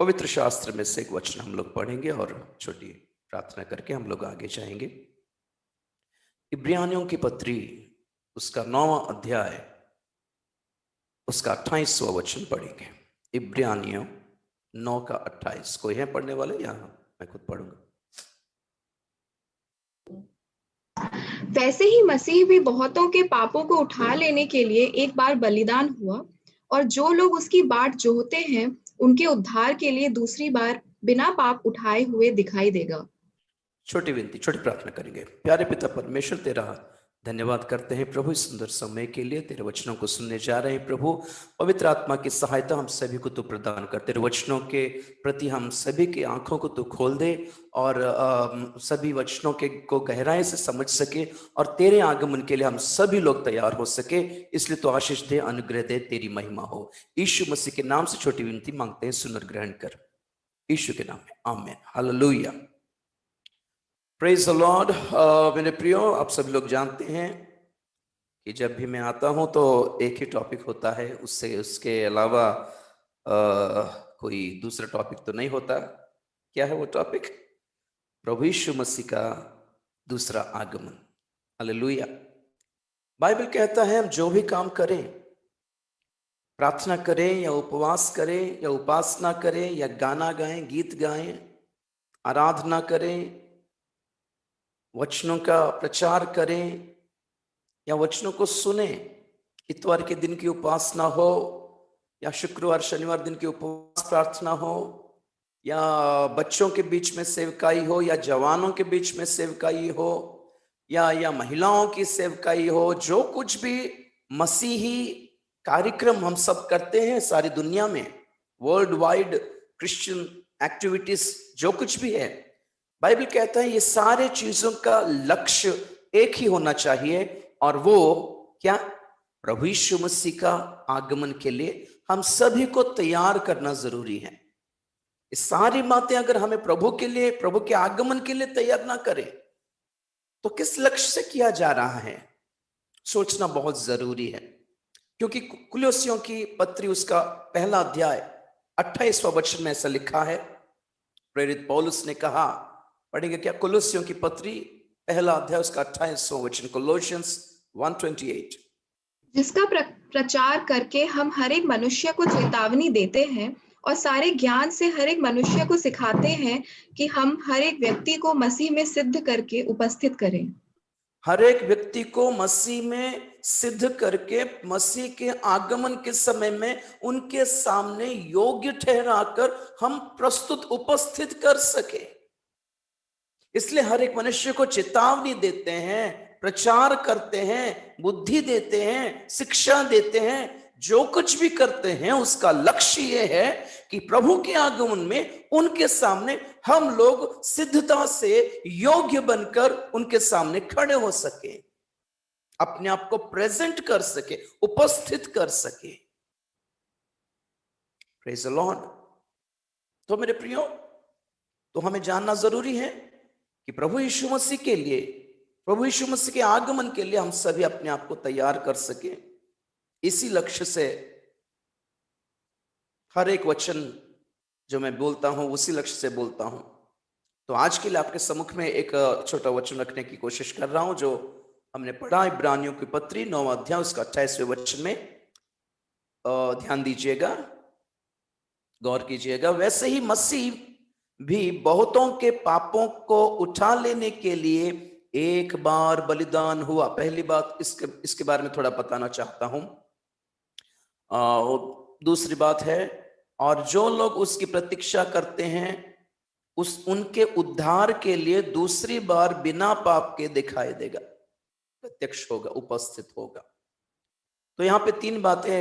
पवित्र शास्त्र में से एक वचन हम लोग पढ़ेंगे और छोटी प्रार्थना करके हम लोग आगे जाएंगे। इब्रानियों की पत्री उसका 9वां अध्याय उसका 28वां वचन पढ़ेंगे। इब्रानियों 9 का 28। कोई है पढ़ने वाले? यहाँ मैं खुद पढ़ूंगा। वैसे ही मसीह भी बहुतों के पापों को उठा लेने के लिए एक बार बलिदान हुआ, और जो लोग उसकी बाट जोहते हैं उनके उद्धार के लिए दूसरी बार बिना पाप उठाए हुए दिखाई देगा। छोटी विनती, छोटी प्रार्थना करेंगे। प्यारे पिता परमेश्वर, तेरा धन्यवाद करते हैं प्रभु इस सुंदर समय के लिए। तेरे वचनों को सुनने जा रहे हैं प्रभु। पवित्र आत्मा की सहायता हम सभी को तू प्रदान कर। तेरे वचनों के प्रति हम सभी की आंखों को तू खोल दे और सभी वचनों के को गहराई से समझ सके और तेरे आगमन के लिए हम सभी लोग तैयार हो सके। इसलिए तो आशीष दे, अनुग्रह दे, तेरी महिमा हो। यीशु मसीह के नाम से छोटी विनती मांगते हैं, सुनर ग्रहण कर। यीशु के नाम में आमीन। हालेलुया। Praise the Lord. मेरे प्रियो, आप सभी लोग जानते हैं कि जब भी मैं आता हूं तो एक ही टॉपिक होता है, उसके अलावा कोई दूसरा टॉपिक तो नहीं होता। क्या है वो टॉपिक? प्रभु यीशु मसीह का दूसरा आगमन। हालेलुया। बाइबल कहता है हम जो भी काम करें, प्रार्थना करें या उपवास करें या उपासना करें या गाना गाएं, गीत गाएं, आराधना करें, वचनों का प्रचार करें या वचनों को सुने, इतवार के दिन की उपासना हो या शुक्रवार शनिवार दिन की उपवास प्रार्थना हो या बच्चों के बीच में सेवकाई हो या जवानों के बीच में सेवकाई हो या महिलाओं की सेवकाई हो, जो कुछ भी मसीही कार्यक्रम हम सब करते हैं सारी दुनिया में, वर्ल्ड वाइड क्रिश्चियन एक्टिविटीज जो कुछ भी है, बाइबल कहता है ये सारे चीजों का लक्ष्य एक ही होना चाहिए, और वो क्या? प्रभु यीशु मसीह का आगमन के लिए हम सभी को तैयार करना जरूरी है। ये सारी बातें अगर हमें प्रभु के लिए, प्रभु के आगमन के लिए तैयार ना करें तो किस लक्ष्य से किया जा रहा है, सोचना बहुत जरूरी है। क्योंकि कुलुस्सियों की पत्री उसका पहला अध्याय 28वां वचन में ऐसा लिखा है। प्रेरित पौलुस ने कहा, पढ़ेंगे क्या? कुलुस्सियों की पत्री पहला अध्याय उसका 28वां वचन, कोलोसियंस 1:28। जिसका प्रचार करके हम हर एक मनुष्य को चेतावनी देते हैं और सारे ज्ञान से हर एक मनुष्य को सिखाते हैं कि हम हर एक व्यक्ति को मसीह में सिद्ध करके उपस्थित करें। हर एक व्यक्ति को मसीह में सिद्ध करके मसीह के आगमन के समय में उनके सामने योग्य ठहराकर हम प्रस्तुत उपस्थित कर सके। इसलिए हर एक मनुष्य को चेतावनी देते हैं, प्रचार करते हैं, बुद्धि देते हैं, शिक्षा देते हैं, जो कुछ भी करते हैं उसका लक्ष्य यह है कि प्रभु के आगमन में उनके सामने हम लोग सिद्धता से योग्य बनकर उनके सामने खड़े हो सके, अपने आप को प्रेजेंट कर सके, उपस्थित कर सके। Praise the Lord. तो मेरे प्रियो, तो हमें जानना जरूरी है कि प्रभु यीशु मसीह के लिए, प्रभु यीशु मसीह के आगमन के लिए हम सभी अपने आप को तैयार कर सके। इसी लक्ष्य से हर एक वचन जो मैं बोलता हूं उसी लक्ष्य से बोलता हूं। तो आज के लिए आपके सम्मुख में एक छोटा वचन रखने की कोशिश कर रहा हूं जो हमने पढ़ा इब्रानियों की पत्री 9वां अध्याय उसका 28वें वचन में। ध्यान दीजिएगा, गौर कीजिएगा। वैसे ही मसीह भी बहुतों के पापों को उठा लेने के लिए एक बार बलिदान हुआ। पहली बात इसके बारे में थोड़ा बताना चाहता हूं। दूसरी बात है, और जो लोग उसकी प्रतीक्षा करते हैं उनके उद्धार के लिए दूसरी बार बिना पाप के दिखाई देगा, प्रत्यक्ष होगा, उपस्थित होगा। तो यहाँ पे तीन बातें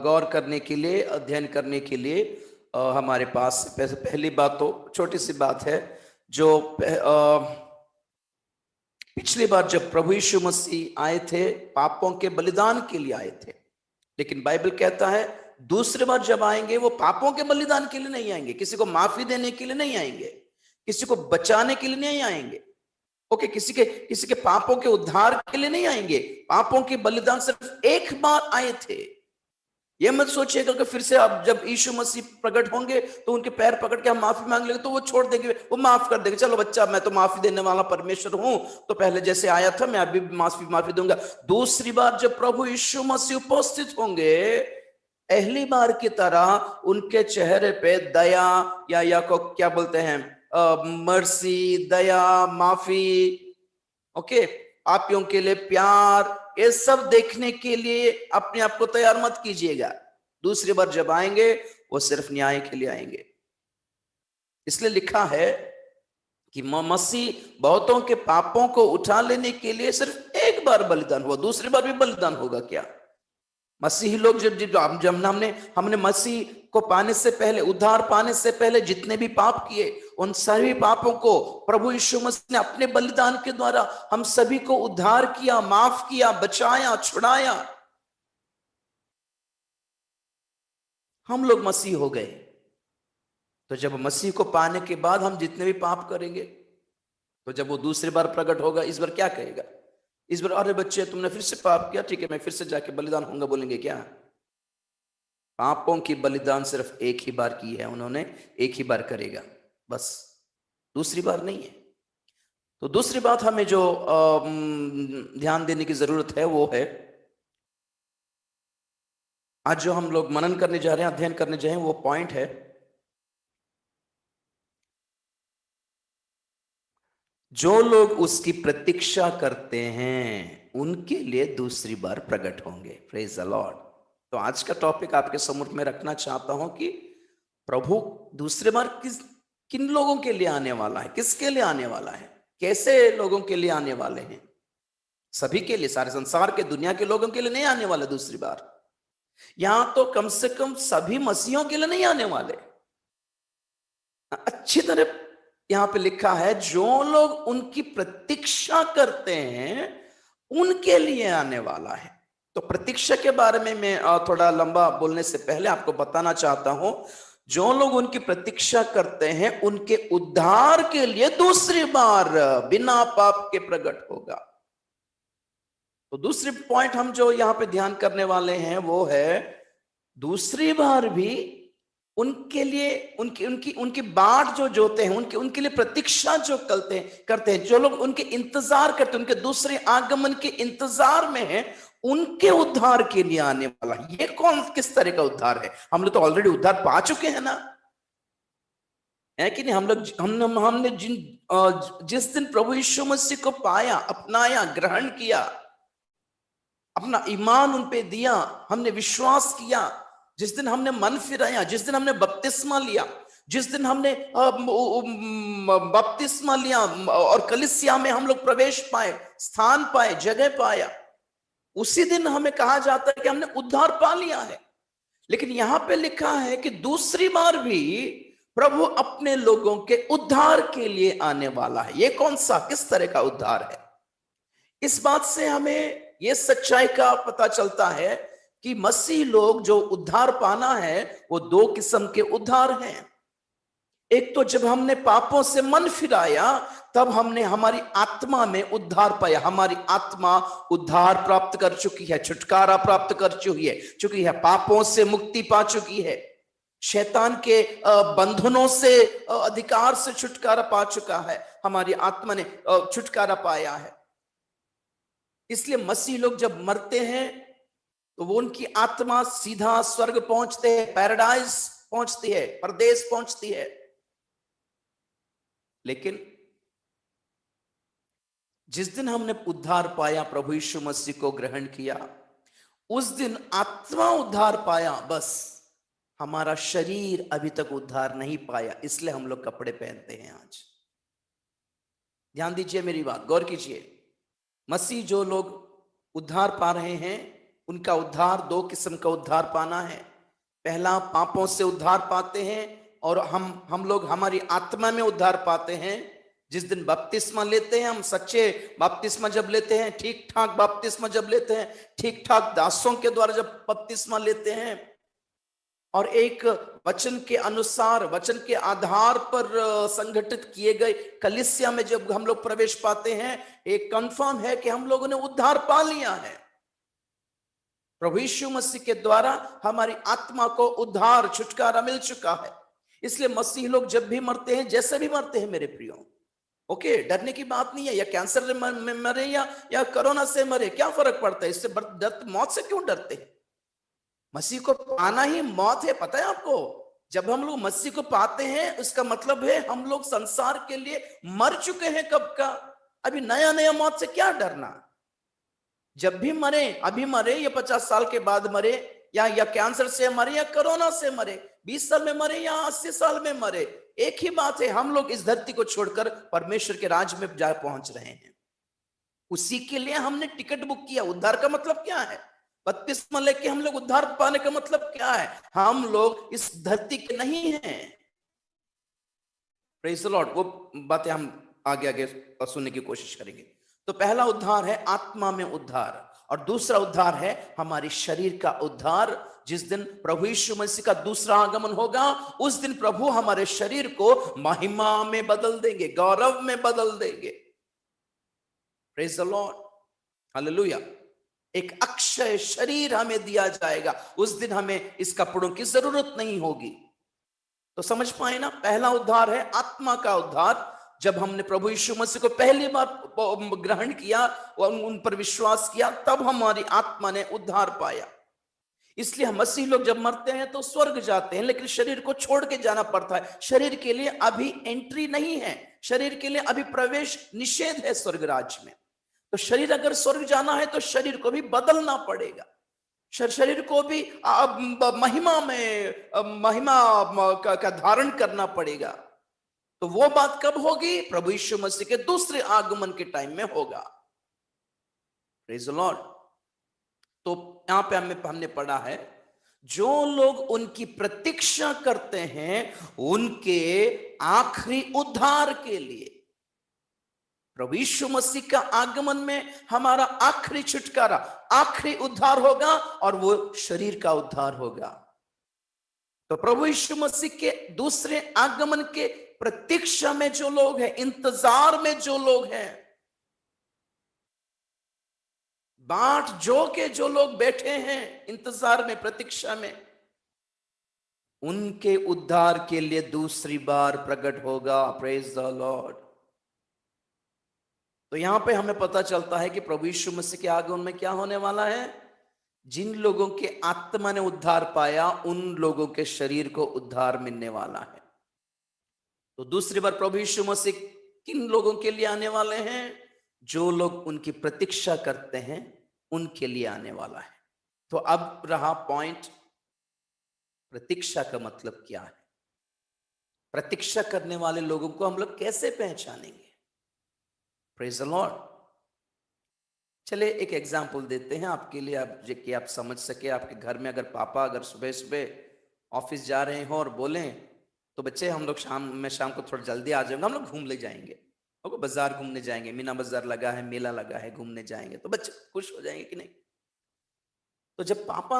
गौर करने के लिए, अध्ययन करने के लिए हमारे पास। पहली बात तो छोटी सी बात है, जो पिछली बार जब प्रभु यीशु मसीह आए थे पापों के बलिदान के लिए आए थे, लेकिन बाइबल कहता है दूसरी बार जब आएंगे वो पापों के बलिदान के लिए नहीं आएंगे, किसी को माफी देने के लिए नहीं आएंगे, किसी को बचाने के लिए नहीं आएंगे, ओके, किसी के पापों के उद्धार के लिए नहीं आएंगे। पापों के बलिदान सिर्फ एक बार आए थे, ये मत सोचिएगा कि फिर से आप जब यीशु मसीह प्रकट होंगे तो उनके पैर पकड़ के हम माफी मांग लेंगे तो वो छोड़ देंगे, वो माफ कर देंगे। चलो बच्चा, मैं तो माफी देने वाला परमेश्वर हूं, तो पहले जैसे आया था मैं अभी माफी दूंगा। दूसरी बार जब प्रभु यीशु मसीह उपस्थित होंगे, पहली बार की तरह उनके चेहरे पे दया या को क्या बोलते हैं, मर्सी, दया, माफी, ओके, पापियों के लिए प्यार, ये सब देखने के लिए अपने आप को तैयार मत कीजिएगा। दूसरी बार जब आएंगे वो सिर्फ न्याय के लिए आएंगे। इसलिए लिखा है कि मसीह बहुतों के पापों को उठा लेने के लिए सिर्फ एक बार बलिदान हुआ, दूसरी बार भी बलिदान होगा क्या? मसीही लोग जब हमने मसीह को पाने से पहले, उद्धार पाने से पहले जितने भी पाप किए, उन सभी पापों को प्रभु यीशु मसीह ने अपने बलिदान के द्वारा हम सभी को उद्धार किया, माफ किया, बचाया, छुड़ाया। हम लोग मसीह हो गए। तो जब मसीह को पाने के बाद हम जितने भी पाप करेंगे, तो जब वो दूसरी बार प्रकट होगा, इस बार क्या कहेगा? इस बार अरे बच्चे तुमने फिर से पाप किया, ठीक है मैं फिर से जाके बलिदान होऊंगा, बोलेंगे क्या? पापों की बलिदान सिर्फ एक ही बार की है उन्होंने, एक ही बार करेगा बस, दूसरी बार नहीं है। तो दूसरी बात हमें जो ध्यान देने की जरूरत है वो है, आज जो हम लोग मनन करने जा रहे हैं, अध्ययन करने जा रहे हैं, वो पॉइंट है, जो लोग उसकी प्रतीक्षा करते हैं उनके लिए दूसरी बार प्रकट होंगे। Praise the Lord. तो आज का टॉपिक आपके सम्मुख में रखना चाहता हूं कि प्रभु दूसरी बार किन लोगों के लिए आने वाला है, किसके लिए आने वाला है, कैसे लोगों के लिए आने वाले हैं? सभी के लिए, सारे संसार के, दुनिया के लोगों के लिए नहीं आने वाले दूसरी बार। यहां तो कम से कम सभी मसीहों के लिए नहीं आने वाले। अच्छी तरह यहां पे लिखा है, जो लोग उनकी प्रतीक्षा करते हैं उनके लिए आने वाला है। तो प्रतीक्षा के बारे में मैं थोड़ा लंबा बोलने से पहले आपको बताना चाहता हूं, जो लोग उनकी प्रतीक्षा करते हैं उनके उद्धार के लिए दूसरी बार बिना पाप के प्रकट होगा। तो दूसरी पॉइंट हम जो यहां पे ध्यान करने वाले हैं वो है, दूसरी बार भी उनके लिए, उनकी उनकी उनकी बाट जो जोते हैं, उनके लिए प्रतीक्षा जो करते हैं, जो लोग उनके इंतजार करते हैं, उनके दूसरे आगमन के इंतजार में हैं, उनके उद्धार के लिए आने वाला। ये कौन, किस तरह का उद्धार है? हम लोग तो ऑलरेडी उद्धार पा चुके हैं ना, है कि नहीं? हम लोग हमने जिस दिन प्रभु यीशु मसीह को पाया, अपनाया, ग्रहण किया, अपना ईमान उन पे दिया, हमने विश्वास किया, जिस दिन हमने मन फिराया, जिस दिन हमने बपतिस्मा लिया, जिस दिन हमने बपतिस्मा लिया और कलीसिया में हम लोग प्रवेश पाए, स्थान पाए, जगह पाया, उसी दिन हमें कहा जाता है कि हमने उद्धार पा लिया है। लेकिन यहां पे लिखा है कि दूसरी बार भी प्रभु अपने लोगों के उद्धार के लिए आने वाला है। ये कौन सा, किस तरह का उद्धार है? इस बात से हमें यह सच्चाई का पता चलता है कि मसीह लोग जो उद्धार पाना है वो दो किस्म के उद्धार हैं। एक तो जब हमने पापों से मन फिराया तब हमने हमारी आत्मा में उद्धार पाया, हमारी आत्मा उद्धार प्राप्त कर चुकी है, छुटकारा प्राप्त कर चुकी है, पापों से मुक्ति पा चुकी है, शैतान के बंधनों से, अधिकार से छुटकारा पा चुका है, हमारी आत्मा ने छुटकारा पाया है। इसलिए मसीह लोग जब मरते हैं तो वो, उनकी आत्मा सीधा स्वर्ग पहुंचते हैं, पैराडाइज पहुंचती है, परदेश पहुंचती है। लेकिन जिस दिन हमने उद्धार पाया, प्रभु यीशु मसीह को ग्रहण किया, उस दिन आत्मा उद्धार पाया, बस हमारा शरीर अभी तक उद्धार नहीं पाया, इसलिए हम लोग कपड़े पहनते हैं आज। ध्यान दीजिए मेरी बात, गौर कीजिए। मसीह जो लोग उद्धार पा रहे हैं, उनका उद्धार दो किस्म का उद्धार पाना है। पहला, पापों से उद्धार पाते हैं, और हम लोग हमारी आत्मा में उद्धार पाते हैं जिस दिन बपतिस्मा लेते हैं। हम सच्चे बपतिस्मा जब लेते हैं, ठीक ठाक बपतिस्मा जब लेते हैं, ठीक ठाक दासों के द्वारा जब बपतिस्मा लेते हैं, और एक वचन के अनुसार, वचन के आधार पर संगठित किए गए कलीसिया में जब हम लोग प्रवेश पाते हैं, एक कंफर्म है कि हम लोगों ने उद्धार पा लिया है। प्रभु यीशु मसीह के द्वारा हमारी आत्मा को उद्धार, छुटकारा मिल चुका है। इसलिए मसीह लोग जब भी मरते हैं, जैसे भी मरते हैं मेरे प्रियो, ओके, डरने की बात नहीं है। या कैंसर में मरे या कोरोना से मरे, क्या फर्क पड़ता है? इससे मौत से क्यों डरते हैं? मसीह को पाना ही मौत है, पता है आपको? जब हम लोग मसीह को पाते हैं, उसका मतलब है हम लोग संसार के लिए मर चुके हैं कब का। अभी नया नया मौत से क्या डरना? जब भी मरे, अभी मरे या 50 साल के बाद मरे, या कैंसर से मरे या कोरोना से मरे, 20 साल में मरे या 80 साल में मरे, एक ही बात है, हम लोग इस धरती को छोड़कर परमेश्वर के राज में जा पहुंच रहे हैं। उसी के लिए हमने टिकट बुक किया। उद्धार का मतलब क्या है? बपतिस्मा लेके हम लोग उद्धार पाने का मतलब क्या है? हम लोग इस धरती के नहीं हैं। Praise the Lord. वो बातें हम आगे आगे सुनने की कोशिश करेंगे। तो पहला उद्धार है आत्मा में उद्धार, और दूसरा उद्धार है हमारी शरीर का उद्धार। जिस दिन प्रभु यीशु मसीह का दूसरा आगमन होगा, उस दिन प्रभु हमारे शरीर को महिमा में बदल देंगे, गौरव में बदल देंगे। Praise the Lord, hallelujah. एक अक्षय शरीर हमें दिया जाएगा। उस दिन हमें इस कपड़ों की जरूरत नहीं होगी। तो समझ पाए ना, पहला उद्धार है आत्मा का उद्धार। जब हमने प्रभु यीशु मसीह को पहली बार ग्रहण किया और उन पर विश्वास किया, तब हमारी आत्मा ने उद्धार पाया। इसलिए मसीह लोग जब मरते हैं तो स्वर्ग जाते हैं, लेकिन शरीर को छोड़ के जाना पड़ता है। शरीर के लिए अभी एंट्री नहीं है, शरीर के लिए अभी प्रवेश निषेध है स्वर्ग राज्य में। तो शरीर अगर स्वर्ग जाना है तो शरीर को भी बदलना पड़ेगा, शरीर को भी महिमा का धारण करना पड़ेगा। तो वो बात कब होगी? प्रभु यीशु मसीह के दूसरे आगमन के टाइम में होगा। Praise the Lord. तो यहां पे हमने पढ़ा है, जो लोग उनकी प्रतीक्षा करते हैं उनके आखिरी उद्धार के लिए, प्रभु यीशु मसीह का आगमन में हमारा आखिरी छुटकारा, आखिरी उद्धार होगा, और वो शरीर का उद्धार होगा। तो प्रभु यीशु मसीह के दूसरे आगमन के प्रतीक्षा में जो लोग हैं, इंतजार में जो लोग हैं, बाट जो के जो लोग बैठे हैं इंतजार में, प्रतीक्षा में, उनके उद्धार के लिए दूसरी बार प्रकट होगा। Praise the Lord. तो यहां पे हमें पता चलता है कि प्रभु यीशु मसीह के आगमन में क्या होने वाला है? जिन लोगों के आत्मा ने उद्धार पाया, उन लोगों के शरीर को उद्धार मिलने वाला है। तो दूसरी बार प्रभु यीशु मसीह किन लोगों के लिए आने वाले हैं? जो लोग उनकी प्रतीक्षा करते हैं, उनके लिए आने वाला है। तो अब रहा पॉइंट, प्रतीक्षा का मतलब क्या है? प्रतीक्षा करने वाले लोगों को हम लोग कैसे पहचानेंगे? Praise the Lord. चलिए एक एग्जाम्पल देते हैं आपके लिए, कि आप समझ सके। आपके घर में अगर पापा अगर सुबह सुबह ऑफिस जा रहे हो और बोलें, तो बच्चे हम लोग शाम को थोड़ा जल्दी आ जाएंगे, हम लोग घूम ले जाएंगे, और बाजार घूमने जाएंगे, मीना बाजार लगा है, मेला लगा है, घूमने जाएंगे, तो बच्चे खुश हो जाएंगे कि नहीं? तो जब पापा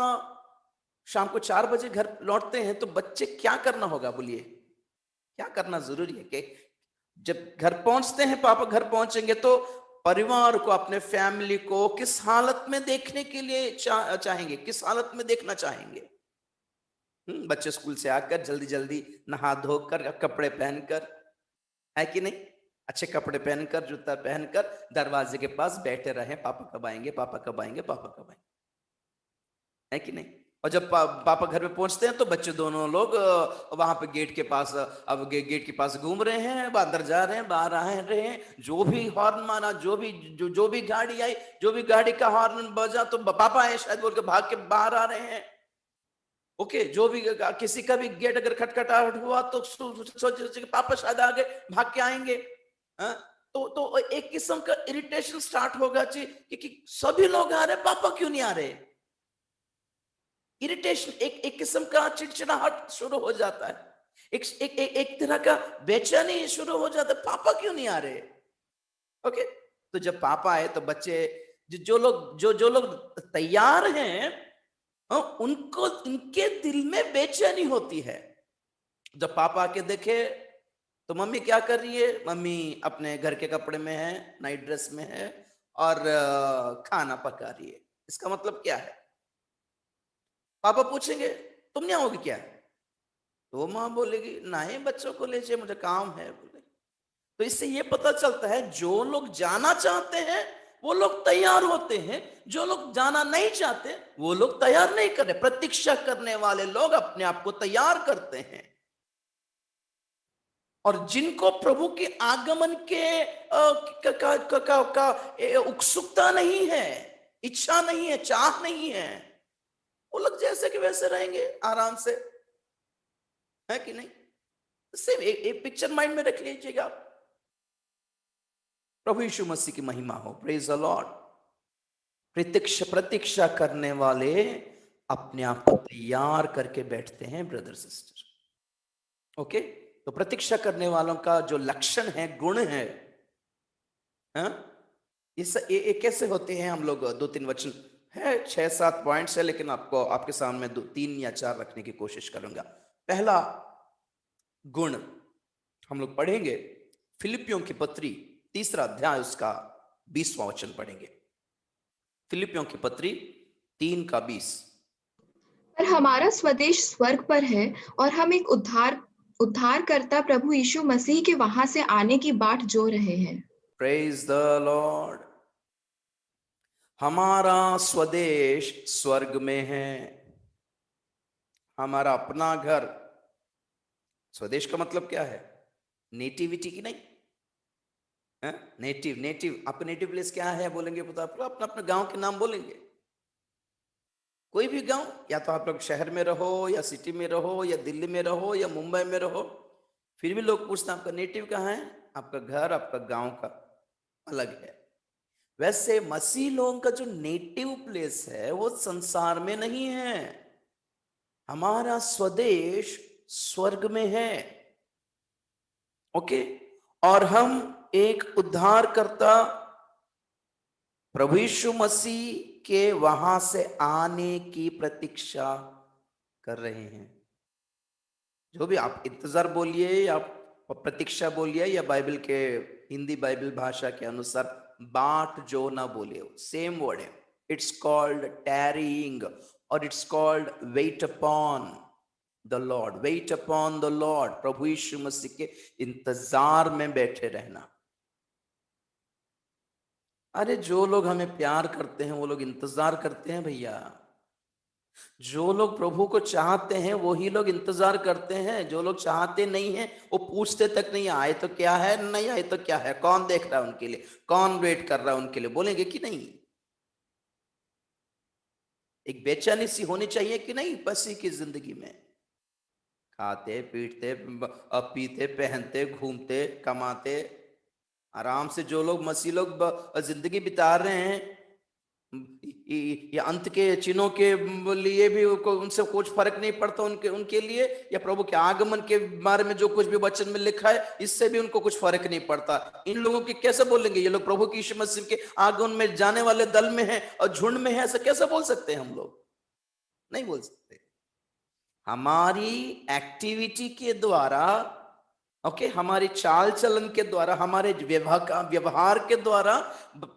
शाम को 4 बजे घर लौटते हैं, तो बच्चे क्या करना होगा? बोलिए, क्या करना जरूरी है? कि जब घर पहुंचते हैं, पापा घर पहुंचेंगे, तो परिवार को, अपने फैमिली को किस हालत में देखने के लिए चाहेंगे? किस हालत में देखना चाहेंगे? बच्चे स्कूल से आकर जल्दी जल्दी नहा धोकर, कपड़े पहनकर, है कि नहीं? अच्छे कपड़े पहनकर, जूता पहनकर दरवाजे के पास बैठे रहे, पापा कब आएंगे, पापा कब आएंगे, पापा कब आएंगे, है कि नहीं? और जब पापा घर पे पहुंचते हैं, तो बच्चे दोनों लोग वहां पे गेट के पास, अब गेट के पास घूम रहे हैं, अंदर जा रहे हैं, बाहर आ रहे हैं, जो भी हॉर्न मारा, जो भी गाड़ी आई, जो भी गाड़ी का हॉर्न बजा, तो पापा है शायद बोल के भाग के बाहर आ रहे हैं। ओके, जो भी किसी का भी गेट अगर खटखटाहट हुआ, तो सोचे कि पापा शायद आगे भाग के आएंगे। तो एक किस्म का इरिटेशन स्टार्ट होगा कि सभी लोग आ रहे, पापा क्यों नहीं आ रहे? इरिटेशन, एक किस्म का चिड़चिड़ाहट शुरू हो जाता है, एक तरह का बेचैनी शुरू हो जाता है, पापा क्यों नहीं आ रहे? ओके, तो जब पापा आए, तो बच्चे, जो लोग तैयार हैं, उनको, उनके दिल में बेचैनी होती है। जब पापा आके देखे, तो मम्मी क्या कर रही है? मम्मी अपने घर के कपड़े में है, नाइट ड्रेस में है, और खाना पका रही है। इसका मतलब क्या है? पापा पूछेंगे तुम नहीं आओगे क्या, तो माँ बोलेगी नहीं बच्चों को ले जाइए मुझे काम है बोले। तो इससे ये पता चलता है जो लोग जाना चाहते हैं वो लोग तैयार होते हैं, जो लोग जाना नहीं चाहते वो लोग तैयार नहीं कर रहे। प्रतीक्षा करने वाले लोग अपने आप को तैयार करते हैं, और जिनको प्रभु के आगमन के उत्सुकता नहीं है, इच्छा नहीं है, चाह नहीं है, वो लोग जैसे कि वैसे रहेंगे आराम से, है कि नहीं। सेम एक पिक्चर माइंड में रख लीजिएगा। प्रभु यीशु मसीह की महिमा हो, प्रेज द लॉर्ड। प्रतीक्षा करने वाले अपने आप को तैयार करके बैठते हैं ब्रदर सिस्टर। ओके, तो प्रतीक्षा करने वालों का जो लक्षण है, गुण है, ये कैसे होते हैं, हम लोग 2-3 वचन है, 6-7 पॉइंट्स है, लेकिन आपको आपके सामने 3 या 4 रखने की कोशिश करूंगा। पहला गुण हम लोग पढ़ेंगे फिलिपियों की पत्री 3 अध्याय उसका 20वां वचन पढ़ेंगे। फिलिपियों की पत्री 3:20। पर हमारा स्वदेश स्वर्ग पर है और हम एक उद्धारकर्ता प्रभु यीशु मसीह के वहां से आने की बाट जो रहे हैं। Praise the Lord. हमारा स्वदेश स्वर्ग में है। हमारा अपना घर, स्वदेश का मतलब क्या है, नेटिविटी की नहीं, नेटिव आपका नेटिव प्लेस क्या है बोलेंगे, पता आपको अपना अपना गांव के नाम बोलेंगे। कोई भी गांव, या तो आप लोग शहर में रहो या सिटी में रहो या दिल्ली में रहो या मुंबई में रहो, फिर भी लोग पूछते हैं आपका नेटिव कहाँ है, आपका घर आपका गांव का अलग है। वैसे मसीह लोगों का जो नेटिव प्लेस है वो संसार में नहीं है, हमारा स्वदेश स्वर्ग में है। ओके, और हम एक उद्धारकर्ता प्रभु यीशु मसीह के वहां से आने की प्रतीक्षा कर रहे हैं। जो भी आप इंतजार बोलिए या प्रतीक्षा बोलिए, या बाइबल के हिंदी बाइबल भाषा के अनुसार बाट जो ना बोले, सेम वर्ड है। इट्स कॉल्ड टैरिंग और it's called wait upon the Lord. Wait upon the Lord, प्रभु यीशु मसीह के इंतजार में बैठे रहना। अरे जो लोग हमें प्यार करते हैं वो लोग इंतजार करते हैं भैया। जो लोग प्रभु को चाहते हैं वही लोग इंतजार करते हैं। जो लोग चाहते नहीं हैं वो पूछते तक नहीं, आए तो क्या है, नहीं आए तो क्या है, कौन देख रहा है उनके लिए, कौन वेट कर रहा है उनके लिए, बोलेंगे कि नहीं। एक बेचैनी सी होनी चाहिए कि नहीं मसीह की जिंदगी में। खाते पीटते पीते पहनते घूमते कमाते आराम से जो लोग मसीह लोग जिंदगी बिता रहे हैं, ये अंत के चिन्हों के लिए भी उनसे कुछ फर्क नहीं पड़ता उनके लिए, या प्रभु के आगमन के बारे में जो कुछ भी वचन में लिखा है इससे भी उनको कुछ फर्क नहीं पड़ता। इन लोगों की कैसे बोलेंगे, ये लोग प्रभु की यीशु मसीह के आगमन में जाने वाले दल में हैं और झुंड में है, ऐसा कैसे बोल सकते हैं हम लोग, नहीं बोल सकते। हमारी एक्टिविटी के द्वारा, ओके, हमारी चाल चलन के द्वारा, हमारे व्यवहार के द्वारा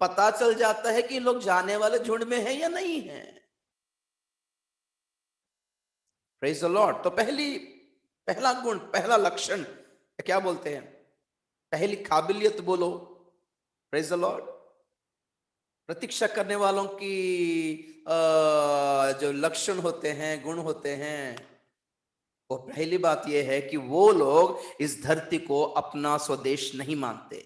पता चल जाता है कि लोग जाने वाले झुंड में हैं या नहीं है। Praise the Lord. तो पहला गुण, पहला लक्षण क्या बोलते हैं, पहली काबिलियत बोलो, प्रेज द लॉर्ड। प्रतीक्षा करने वालों की जो लक्षण होते हैं, गुण होते हैं, वो पहली बात यह है कि वो लोग इस धरती को अपना स्वदेश नहीं मानते।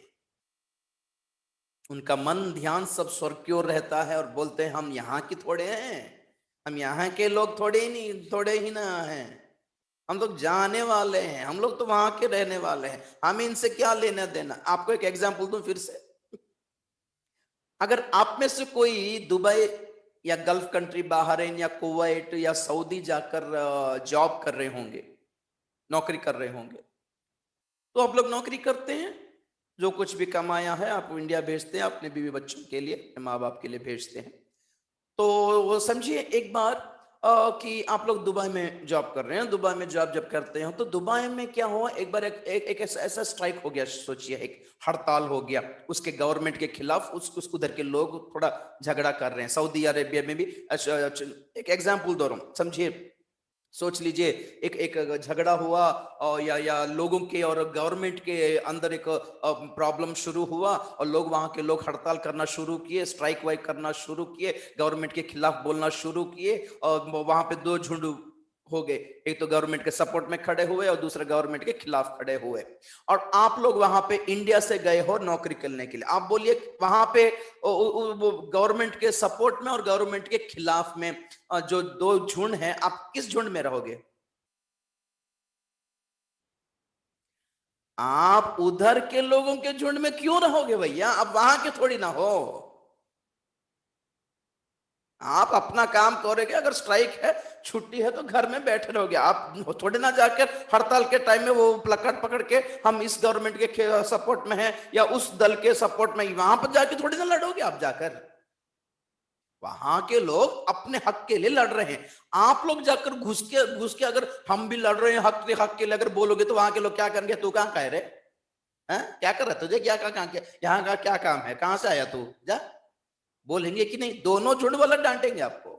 उनका मन ध्यान सब स्वर्ग की ओर रहता है और बोलते हैं हम यहाँ की थोड़े हैं, हम यहाँ के लोग थोड़े ही ना हैं, हम लोग जाने वाले हैं, हम लोग तो वहां के रहने वाले हैं, हमें इनसे क्या लेना देना। आपको एक एग्जांपल दूं फिर से, अगर आप में से कोई दुबई या गल्फ कंट्री, बहरीन या कुवैत या सऊदी जाकर जॉब कर रहे होंगे, नौकरी कर रहे होंगे, तो आप लोग नौकरी करते हैं, जो कुछ भी कमाया है आप इंडिया भेजते हैं, अपने बीवी बच्चों के लिए, अपने माँ बाप के लिए भेजते हैं। तो वो समझिए एक बार कि आप लोग दुबई में जॉब कर रहे हैं, दुबई में जॉब जब करते हो तो दुबई में क्या हुआ, एक बार एक ऐसा स्ट्राइक हो गया, सोचिए एक हड़ताल हो गया उसके गवर्नमेंट के खिलाफ, उस उधर के लोग थोड़ा झगड़ा कर रहे हैं। सऊदी अरेबिया में भी एक एग्जाम्पल दे रहा हूं, समझिए। सोच लीजिए एक एक झगड़ा हुआ, या लोगों के और गवर्नमेंट के अंदर एक प्रॉब्लम शुरू हुआ, और लोग वहां के लोग हड़ताल करना शुरू किए, स्ट्राइक वाइक करना शुरू किए, गवर्नमेंट के खिलाफ बोलना शुरू किए, और वहां पे दो झुंड हो गए, एक तो गवर्नमेंट के सपोर्ट में खड़े हुए और दूसरे गवर्नमेंट के खिलाफ खड़े हुए। और आप लोग वहां पे इंडिया से गए हो नौकरी करने के लिए, आप बोलिए वहां पे गवर्नमेंट के सपोर्ट में और गवर्नमेंट के खिलाफ में जो दो झुंड हैं, आप किस झुंड में रहोगे? आप उधर के लोगों के झुंड में क्यों रहोगे भैया? आप वहां के थोड़ी ना हो। आप अपना काम करोगे, अगर स्ट्राइक है, छुट्टी है तो घर में बैठे रहोगे। आप थोड़े ना जाकर हड़ताल के टाइम में वो प्लकार्ड पकड़ के हम इस गवर्नमेंट के सपोर्ट में हैं या उस दल के सपोर्ट में, वहां पर जाके थोड़ी ना लड़ोगे आप जाकर। वहां के लोग अपने हक के लिए लड़ रहे हैं, आप लोग जाकर घुस के अगर हम भी लड़ रहे हैं हक के लिए अगर बोलोगे तो वहां के लोग क्या करेंगे? तू कहां कह रहे हैं, क्या कर रहा है, तुझे क्या कहां क्या यहाँ का क्या काम है, कहां से आया तू, जा, बोलेंगे कि नहीं? दोनों झुंड वाला डांटेंगे आपको।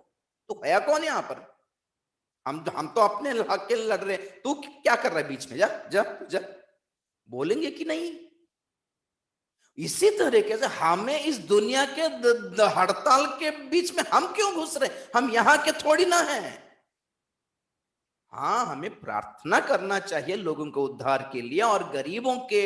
तो है कौन यहाँ पर? हम तो अपने हक के लिए लड़ रहे हैं, तू क्या कर रहा है बीच में, जा जा जा, बोलेंगे कि नहीं? इसी तरीके से हमें इस दुनिया के हड़ताल के बीच में हम क्यों घुस रहे? हम यहां के थोड़ी ना हैं। हाँ, हमें प्रार्थना करना चाहिए लोगों को उद्धार के लिए और गरीबों के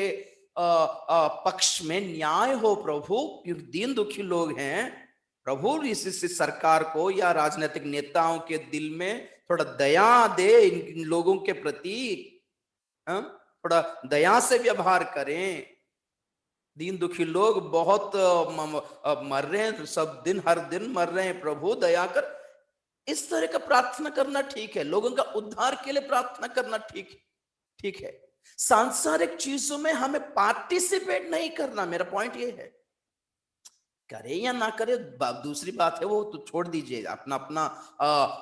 पक्ष में न्याय हो प्रभु, क्योंकि दीन दुखी लोग हैं प्रभु। इस सरकार को या राजनीतिक नेताओं के दिल में थोड़ा दया दे, इन लोगों के प्रति थोड़ा दया से व्यवहार करें। दीन दुखी लोग बहुत मर रहे हैं, सब दिन हर दिन मर रहे हैं, प्रभु दया कर। इस तरह का प्रार्थना करना ठीक है, लोगों का उद्धार के लिए प्रार्थना करना ठीक है। सांसारिक चीजों में हमें पार्टिसिपेट नहीं करना, मेरा पॉइंट ये है। करे या ना करे दूसरी बात है, वो तो छोड़ दीजिए, अपना अपना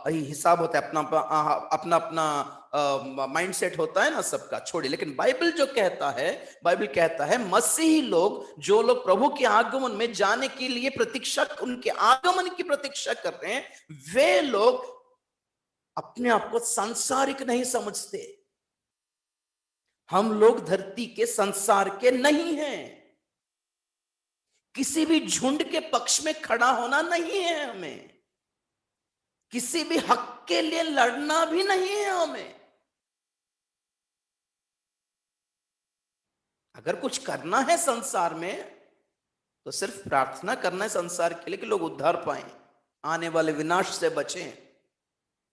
हिसाब होता है, अपना अपना माइंड सेट होता है ना सबका, छोड़िए। लेकिन बाइबल जो कहता है, बाइबल कहता है मसीही लोग, जो लोग प्रभु के आगमन में जाने के लिए प्रतीक्षा, उनके आगमन की प्रतीक्षा कर रहे हैं, वे लोग अपने आप को सांसारिक नहीं समझते। हम लोग धरती के संसार के नहीं हैं, किसी भी झुंड के पक्ष में खड़ा होना नहीं है हमें, किसी भी हक के लिए लड़ना भी नहीं है हमें। अगर कुछ करना है संसार में तो सिर्फ प्रार्थना करना है संसार के लिए कि लोग उद्धार पाएं, आने वाले विनाश से बचें,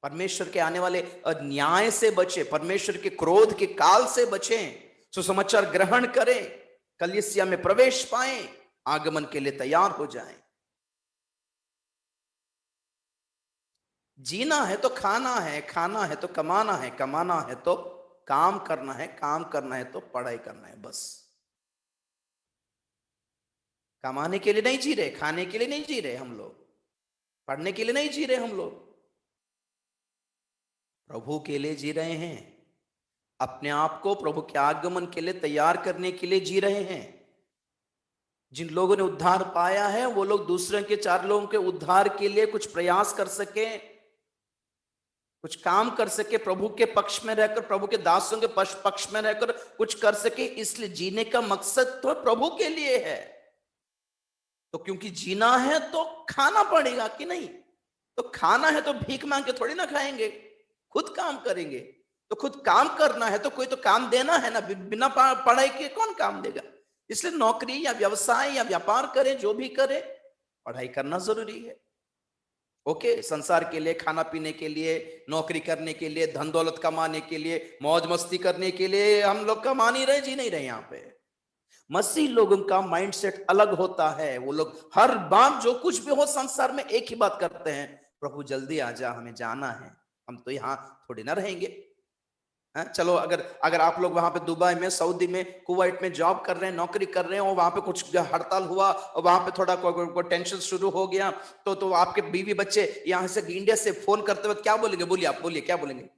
परमेश्वर के आने वाले न्याय से बचें, परमेश्वर के क्रोध के काल से बचें, सुसमाचार ग्रहण करें, कलीसिया में प्रवेश पाएं, आगमन के लिए तैयार हो जाएं। जीना है तो खाना है, खाना है तो कमाना है, कमाना है तो काम करना है, काम करना है तो पढ़ाई करना है, बस। कमाने के लिए नहीं जी रहे, खाने के लिए नहीं जी रहे हम लोग, पढ़ने के लिए नहीं जी रहे हम लोग, प्रभु के लिए जी रहे हैं, अपने आप को प्रभु के आगमन के लिए तैयार करने के लिए जी रहे हैं। जिन लोगों ने उद्धार पाया है वो लोग दूसरे के, चार लोगों के उद्धार के लिए कुछ प्रयास कर सके, कुछ काम कर सके, प्रभु के पक्ष में रहकर, प्रभु के दासों के पक्ष में रहकर कुछ कर सके। इसलिए जीने का मकसद तो प्रभु के लिए है। तो क्योंकि जीना है तो खाना पड़ेगा कि नहीं? तो खाना है तो भीख मांग के थोड़ी ना खाएंगे, खुद काम करेंगे। तो खुद काम करना है तो कोई तो काम देना है ना, बिना पढ़ाई के कौन काम देगा? इसलिए नौकरी या व्यवसाय या व्यापार करें, जो भी करे, पढ़ाई करना जरूरी है। ओके, संसार के लिए, खाना पीने के लिए, नौकरी करने के लिए, धन दौलत कमाने के लिए, मौज मस्ती करने के लिए हम लोग कमा नहीं रहे, जी नहीं रहे। यहाँ पे मसीह लोगों का माइंडसेट अलग होता है। वो लोग हर बार जो कुछ भी हो संसार में एक ही बात करते हैं, प्रभु जल्दी आ जा, हमें जाना है, हम तो यहाँ थोड़ी ना रहेंगे। चलो अगर अगर आप लोग वहां पे दुबई में, सऊदी में, कुवैत में जॉब कर रहे हैं, नौकरी कर रहे हैं, और वहां पे कुछ हड़ताल हुआ और वहां पे थोड़ा कोई टेंशन शुरू हो गया, तो आपके बीवी बच्चे यहाँ से इंडिया से फोन करते वक्त क्या बोलेंगे? बोलिए, आप बोलिए, क्या बोलेंगे?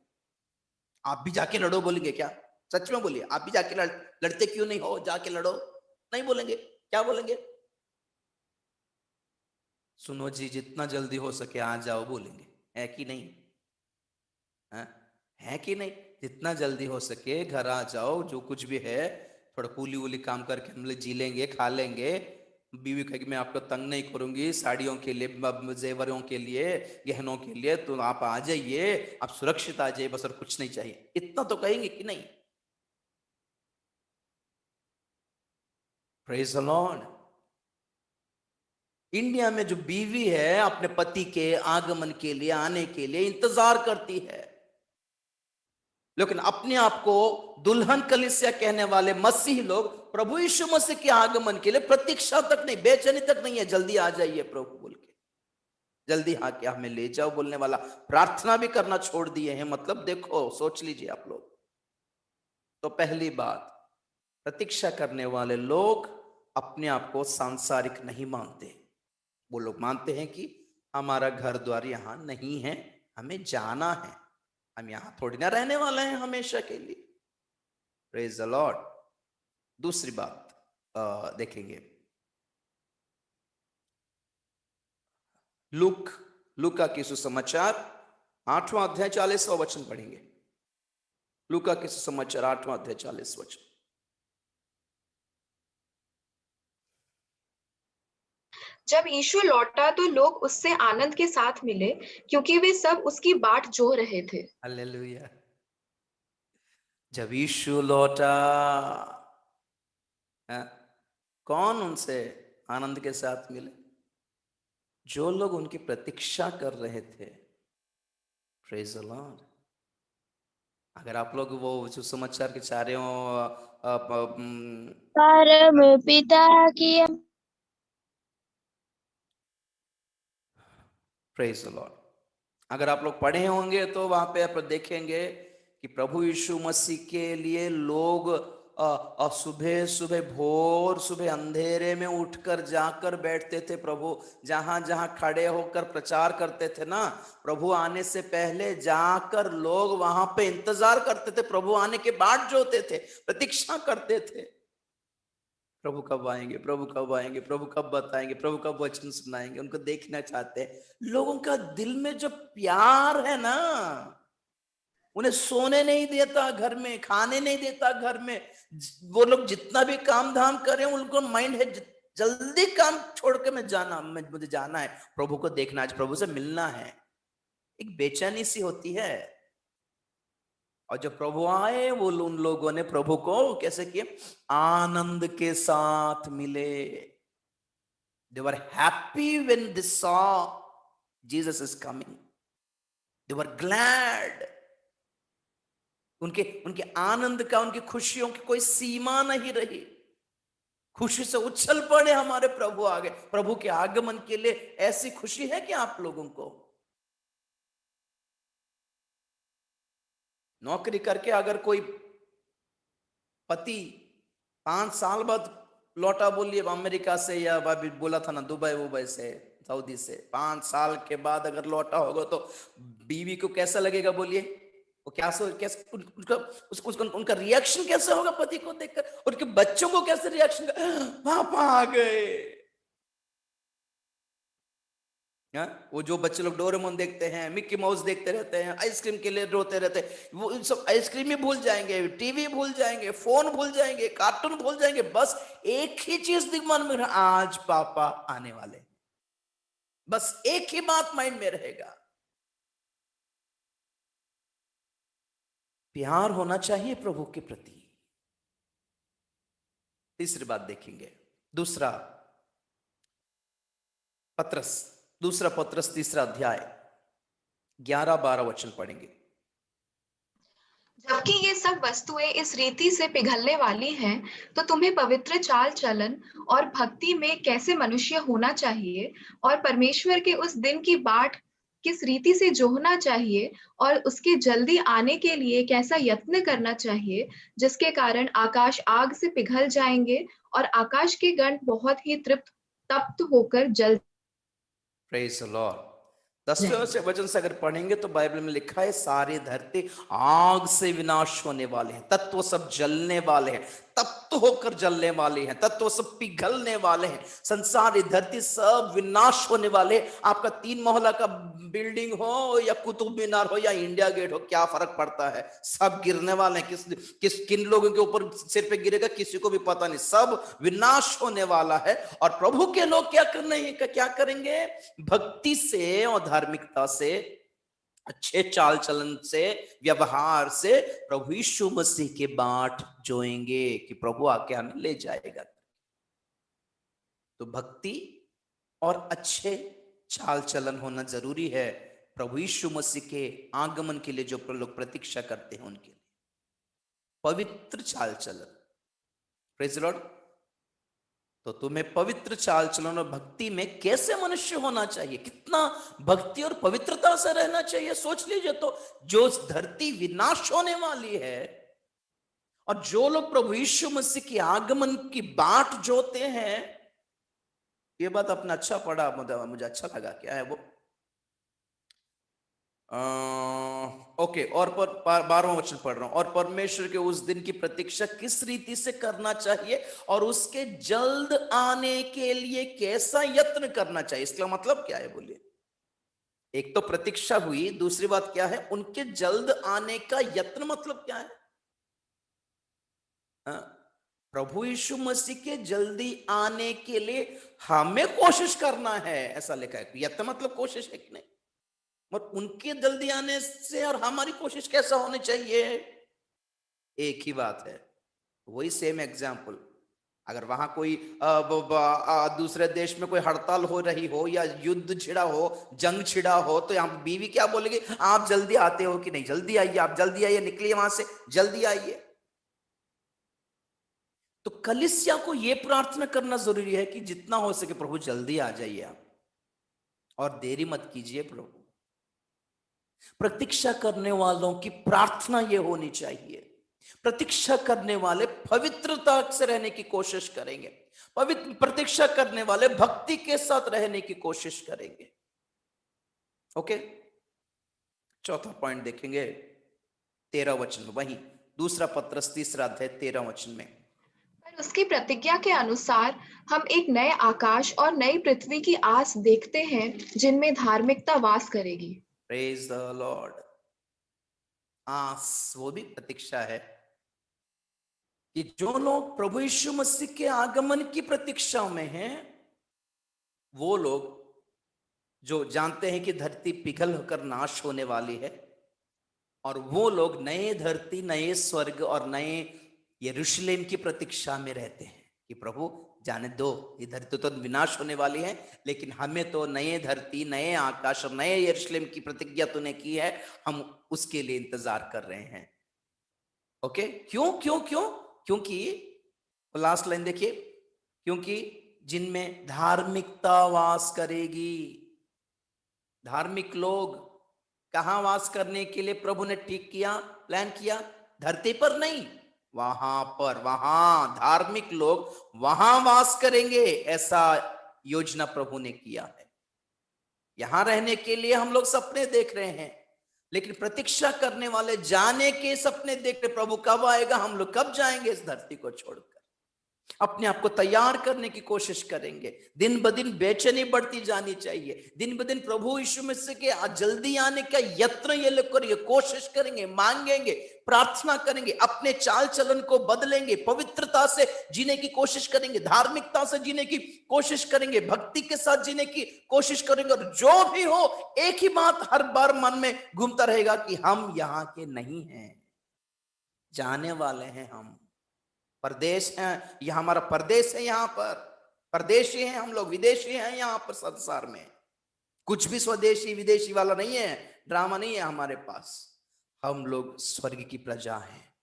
आप भी जाके लड़ो बोलेंगे क्या? सच में बोलिए, आप भी जाके लड़ते क्यों नहीं हो? जाके लड़ो, नहीं बोलेंगे? क्या बोलेंगे? सुनो जी, जितना जल्दी हो सके आ जाओ बोलेंगे, है कि नहीं? है कि नहीं? जितना जल्दी हो सके घर आ जाओ, जो कुछ भी है थोड़ा कूली वूली काम करके हम लोग जी लेंगे, खा लेंगे। बीवी कहेगी मैं आपको तंग नहीं करूंगी, साड़ियों के लिए, जेवरों के लिए, गहनों के लिए, तो आप आ जाइए, आप सुरक्षित आ जाइए, बस और कुछ नहीं चाहिए, इतना तो कहेंगे कि नहीं? Praise the Lord. इंडिया में जो बीवी है अपने पति के आगमन के लिए, आने के लिए इंतजार करती है, लेकिन अपने आप को दुल्हन कलीसिया कहने वाले मसीही लोग प्रभु यीशु मसीह के आगमन के लिए प्रतीक्षा तक नहीं, बेचैनी तक नहीं है, जल्दी आ जाइए प्रभु बोल के, जल्दी आके हमें ले जाओ बोलने वाला, प्रार्थना भी करना छोड़ दिए हैं। मतलब देखो, सोच लीजिए आप लोग। तो पहली बात, प्रतीक्षा करने वाले लोग अपने आप को सांसारिक नहीं मानते। वो लोग मानते हैं कि हमारा घर द्वार यहां नहीं है, हमें जाना है, हम यहां थोड़ी ना रहने वाले हैं हमेशा के लिए। Praise the Lord. दूसरी बात देखेंगे, लूका की सुसमाचार 8वां अध्याय 40वां वचन पढ़ेंगे। लूका की सुसमाचार 8वां अध्याय 40 वचन। जब यीशु लौटा तो लोग उससे आनंद के साथ मिले, क्योंकि वे सब उसकी बाट जोह रहे थे। हालेलुया। जब यीशु लौटा, कौन उनसे आनंद के साथ मिले? जो लोग उनकी प्रतीक्षा कर रहे थे। Praise the Lord. अगर आप लोग वो सुसमाचार के चारों परम पिता की प्रेज द लॉर्ड, अगर आप लोग पढ़े होंगे तो वहां पे आप देखेंगे कि प्रभु यीशु मसीह के लिए लोग सुबह सुबह, भोर सुबह अंधेरे में उठकर जाकर बैठते थे। प्रभु जहां जहां खड़े होकर प्रचार करते थे ना, प्रभु आने से पहले जाकर लोग वहां पे इंतजार करते थे, प्रभु आने के बाद जो होते थे प्रतीक्षा करते थे, प्रभु कब आएंगे, प्रभु कब आएंगे, प्रभु कब बताएंगे, प्रभु कब वचन सुनाएंगे, उनको देखना चाहते हैं। लोगों का दिल में जो प्यार है ना, उन्हें सोने नहीं देता, घर में खाने नहीं देता, घर में वो लोग जितना भी काम धाम करें, उनको माइंड है जल्दी काम छोड़ के मैं जाना, मुझे जाना है, प्रभु को देखना, आज प्रभु से मिलना है, एक बेचैनी सी होती है। और जब प्रभु आए, वो उन लोगों ने प्रभु को कैसे किए? आनंद के साथ मिले। They were happy when they saw Jesus is coming. They were glad. उनके उनके आनंद का, उनकी खुशियों की कोई सीमा नहीं रही। खुशी से उछल पड़े, हमारे प्रभु आ गए। प्रभु के आगमन के लिए ऐसी खुशी है कि आप लोगों को नौकरी करके अगर कोई पति 5 साल बाद लौटा, बोलिए अमेरिका से, या बोला था ना दुबई से, सऊदी से, 5 साल के बाद अगर लौटा होगा तो बीवी को कैसा लगेगा? बोलिए, वो कैसे उनका रिएक्शन कैसे होगा पति को देखकर? उनके बच्चों को कैसे रिएक्शन? पापा आ गए। वो जो बच्चे लोग डोरेमोन देखते हैं, मिक्की माउस देखते रहते हैं, आइसक्रीम के लिए रोते रहते हैं, वो सब आइसक्रीम ही भूल जाएंगे, टीवी भूल जाएंगे, फोन भूल जाएंगे, कार्टून भूल जाएंगे, बस एक ही चीज दिमाग में, आज पापा आने वाले, बस एक ही बात माइंड में रहेगा। प्यार होना चाहिए प्रभु के प्रति। तीसरी बात देखेंगे, दूसरा पत्रस 3 अध्याय 11-12 वचन पढ़ेंगे। जबकि ये सब वस्तुएं इस रीति से पिघलने वाली हैं, तो तुम्हें पवित्र चाल चलन और भक्ति में कैसे मनुष्य होना चाहिए, और परमेश्वर के उस दिन की बाट किस रीति से जोहना चाहिए और उसके जल्दी आने के लिए कैसा यत्न करना चाहिए, जिसके कारण आकाश आग से पिघल जाएंगे और आकाश के गण बहुत ही तप्त होकर जल प्रेज द लॉर्ड। 10वें जाएंगे। वचन से अगर पढ़ेंगे तो बाइबल में लिखा है सारी धरती आग से विनाश होने वाले हैं, तत्व सब जलने वाले हैं, तप्त होकर जलने वाले हैं, तत्व सब पिघलने वाले हैं, संसार धरती सब विनाश होने वाले हैं। आपका 3 मोहल्ला का बिल्डिंग हो या कुतुब मीनार हो या इंडिया गेट हो, क्या फर्क पड़ता है, सब गिरने वाले हैं। किन लोगों के ऊपर सिर पे गिरेगा किसी को भी पता नहीं, सब विनाश होने वाला है। और प्रभु के लोग क्या करेंगे? भक्ति से और धार्मिकता से, अच्छे चाल चलन से, व्यवहार से प्रभु यीशु मसीह के बाट जोएंगे कि प्रभु आके हमें ले जाएगा। तो भक्ति और अच्छे चाल चलन होना जरूरी है प्रभु यीशु मसीह के आगमन के लिए, जो लोग प्रतीक्षा करते हैं उनके लिए। पवित्र चाल चलन, प्रेज लॉर्ड। तो तुम्हें पवित्र चाल चलन और भक्ति में कैसे मनुष्य होना चाहिए, कितना भक्ति और पवित्रता से रहना चाहिए, सोच लीजिए। तो जो धरती विनाश होने वाली है और जो लोग प्रभु यीशु मसीह के आगमन की बाट जोते हैं, ये बात अपना अच्छा पढ़ा, मुझे अच्छा लगा। क्या है वो? ओके, और 12वां वचन पढ़ रहा हूं। और परमेश्वर के उस दिन की प्रतीक्षा किस रीति से करना चाहिए और उसके जल्द आने के लिए कैसा यत्न करना चाहिए। इसका मतलब क्या है बोलिए? एक तो प्रतीक्षा हुई, दूसरी बात क्या है? उनके जल्द आने का यत्न मतलब क्या है? प्रभु यीशु मसीह के जल्दी आने के लिए हमें कोशिश करना है, ऐसा लिखा है। यत्न मतलब कोशिश है कि नहीं? और उनके जल्दी आने से और हमारी कोशिश कैसा होनी चाहिए? एक ही बात है, वही सेम एग्जाम्पल। अगर वहां कोई दूसरे देश में कोई हड़ताल हो रही हो या युद्ध छिड़ा हो, जंग छिड़ा हो, तो यहाँ बीवी क्या बोलेगी? आप जल्दी आते हो कि नहीं? जल्दी आइए, आप जल्दी आइए, निकलिए वहां से, जल्दी आइए। तो कलीसिया को यह प्रार्थना करना जरूरी है कि जितना हो सके प्रभु जल्दी आ जाइए आप, और देरी मत कीजिए प्रभु। प्रतीक्षा करने वालों की प्रार्थना यह होनी चाहिए, प्रतीक्षा करने वाले पवित्रता से रहने की कोशिश करेंगे, प्रतीक्षा करने वाले भक्ति के साथ रहने की कोशिश करेंगे। ओके, चौथा पॉइंट देखेंगे 13 वचन में, वही दूसरा पत्रस 3 अध्याय 13 वचन में। पर उसकी प्रतिज्ञा के अनुसार हम एक नए आकाश और नई पृथ्वी की आस देखते हैं जिनमें धार्मिकता वास करेगी। Praise the Lord. आस, वो भी प्रतीक्षा है कि जो लोग प्रभु यीशु मसीह के आगमन की प्रतीक्षा में हैं, वो लोग जो जानते हैं कि धरती पिघल होकर नाश होने वाली है, और वो लोग नए धरती, नए स्वर्ग और नए यरूशलेम की प्रतीक्षा में रहते हैं कि प्रभु जाने दो, ये धरती तो विनाश होने वाली है, लेकिन हमें तो नए धरती, नए आकाश और नए यरूशलेम की प्रतिज्ञा तूने की है, हम उसके लिए इंतजार कर रहे हैं। ओके, क्यों क्यों क्यों? क्योंकि लास्ट लाइन देखिए, क्योंकि जिनमें धार्मिकता वास करेगी। धार्मिक लोग कहां वास करने के लिए प्रभु ने ठीक किया, प्लान किया? धरती पर नहीं, वहां पर, वहां धार्मिक लोग वहां वास करेंगे, ऐसा योजना प्रभु ने किया है। यहां रहने के लिए हम लोग सपने देख रहे हैं, लेकिन प्रतीक्षा करने वाले जाने के सपने देख रहे, प्रभु कब आएगा, हम लोग कब जाएंगे इस धरती को छोड़कर। अपने आप को तैयार करने की कोशिश करेंगे। दिन ब दिन बेचैनी बढ़ती जानी चाहिए। दिन ब दिन प्रभु यीशु मसीह के जल्दी आने का यत्न ये लोग करेंगे, कोशिश करेंगे, मांगेंगे, प्रार्थना करेंगे, अपने चाल चलन को बदलेंगे, पवित्रता से जीने की कोशिश करेंगे, धार्मिकता से जीने की कोशिश करेंगे, भक्ति के साथ जीने की कोशिश करेंगे। और जो भी हो, एक ही बात हर बार मन में घूमता रहेगा कि हम यहाँ के नहीं हैं, जाने वाले हैं, हम परदेश हैं, यह हमारा परदेश है, यहां पर परदेशी हैं हम लोग, विदेशी हैं यहां पर संसार में। कुछ भी स्वदेशी विदेशी वाला नहीं है, ड्रामा नहीं है हमारे पास। हम लोग स्वर्ग की प्रजा हैं।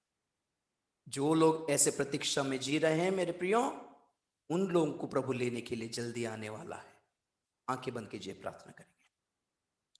जो लोग ऐसे प्रतीक्षा में जी रहे हैं मेरे प्रियो, उन लोगों को प्रभु लेने के लिए जल्दी आने वाला है। आंखें बंद कीजिए, प्रार्थना करेंगे।